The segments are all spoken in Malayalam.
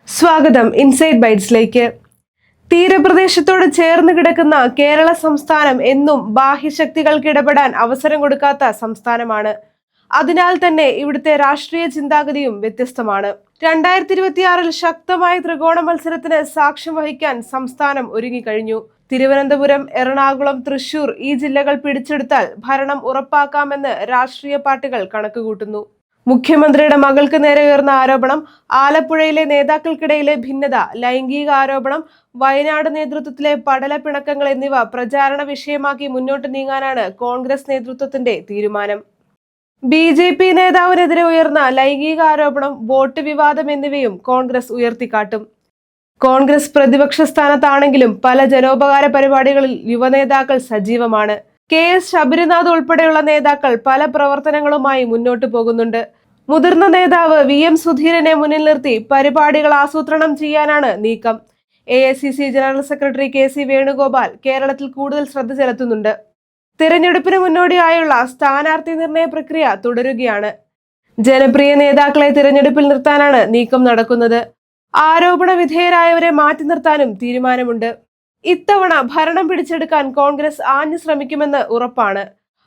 സ്വാഗതം ഇൻസൈഡ് ബൈറ്റ്സിലേക്ക്. തീരപ്രദേശത്തോട് ചേർന്ന് കിടക്കുന്ന കേരള സംസ്ഥാനം എന്നും ബാഹ്യശക്തികൾക്ക് ഇടപെടാൻ അവസരം കൊടുക്കാത്ത സംസ്ഥാനമാണ്. അതിനാൽ തന്നെ ഇവിടുത്തെ രാഷ്ട്രീയ ചിന്താഗതിയും വ്യത്യസ്തമാണ്. 2026 ശക്തമായ ത്രികോണ മത്സരത്തിന് സാക്ഷ്യം വഹിക്കാൻ സംസ്ഥാനം ഒരുങ്ങിക്കഴിഞ്ഞു. തിരുവനന്തപുരം, എറണാകുളം, തൃശൂർ ഈ ജില്ലകൾ പിടിച്ചെടുത്താൽ ഭരണം ഉറപ്പാക്കാമെന്ന് രാഷ്ട്രീയ പാർട്ടികൾ കണക്കുകൂട്ടുന്നു. മുഖ്യമന്ത്രിയുടെ മകൾക്ക് നേരെ ഉയർന്ന ആരോപണം, ആലപ്പുഴയിലെ നേതാക്കൾക്കിടയിലെ ഭിന്നത, ലൈംഗിക ആരോപണം, വയനാട് നേതൃത്വത്തിലെ പടലപ്പിണക്കങ്ങൾ എന്നിവ പ്രചാരണ വിഷയമാക്കി മുന്നോട്ട് നീങ്ങാനാണ് കോൺഗ്രസ് നേതൃത്വത്തിന്റെ തീരുമാനം. BJP നേതാവിനെതിരെ ഉയർന്ന ലൈംഗിക ആരോപണം, വോട്ട് വിവാദം എന്നിവയും കോൺഗ്രസ് ഉയർത്തിക്കാട്ടും. കോൺഗ്രസ് പ്രതിപക്ഷ സ്ഥാനത്താണെങ്കിലും പല ജനോപകാര പരിപാടികളിൽ യുവനേതാക്കൾ സജീവമാണ്. KS ശബരിനാഥ് ഉൾപ്പെടെയുള്ള നേതാക്കൾ പല പ്രവർത്തനങ്ങളുമായി മുന്നോട്ടു പോകുന്നുണ്ട്. മുതിർന്ന നേതാവ് VM സുധീരനെ മുന്നിൽ നിർത്തി പരിപാടികൾ ആസൂത്രണം ചെയ്യാനാണ് നീക്കം. AICC general secretary KC Venugopal കേരളത്തിൽ കൂടുതൽ ശ്രദ്ധ ചെലുത്തുന്നുണ്ട്. തിരഞ്ഞെടുപ്പിന് മുന്നോടിയായുള്ള സ്ഥാനാർത്ഥി നിർണയ പ്രക്രിയ തുടരുകയാണ്. ജനപ്രിയ നേതാക്കളെ തിരഞ്ഞെടുപ്പിൽ നിർത്താനാണ് നീക്കം നടക്കുന്നത്. ആരോപണ വിധേയരായവരെ മാറ്റി നിർത്താനും തീരുമാനമുണ്ട്. ഇത്തവണ ഭരണം പിടിച്ചെടുക്കാൻ കോൺഗ്രസ് ആഞ്ഞു ശ്രമിക്കുമെന്ന് ഉറപ്പാണ്.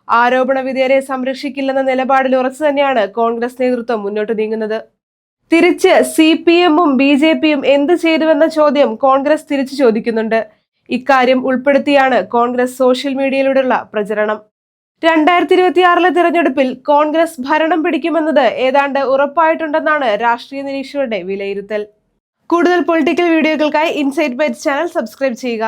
ആരോപണ വിധേയരെ സംരക്ഷിക്കില്ലെന്ന നിലപാടിൽ ഉറച്ചു തന്നെയാണ് കോൺഗ്രസ് നേതൃത്വം മുന്നോട്ട് നീങ്ങുന്നത്. തിരിച്ച് CPM-ഉം BJP-യും എന്ത് ചെയ്തുവെന്ന ചോദ്യം കോൺഗ്രസ് തിരിച്ചു ചോദിക്കുന്നുണ്ട്. ഇക്കാര്യം ഉൾപ്പെടുത്തിയാണ് കോൺഗ്രസ് സോഷ്യൽ മീഡിയയിലൂടെയുള്ള പ്രചരണം. 2026 തിരഞ്ഞെടുപ്പിൽ കോൺഗ്രസ് ഭരണം പിടിക്കുമെന്നത് ഏതാണ്ട് ഉറപ്പായിട്ടുണ്ടെന്നാണ് രാഷ്ട്രീയ നിരീക്ഷകരുടെ വിലയിരുത്തൽ. കൂടുതൽ പൊളിറ്റിക്കൽ വീഡിയോകൾക്കായി ഇൻസൈഡ് ബൈറ്റ്സ് ചാനൽ സബ്സ്ക്രൈബ് ചെയ്യുക.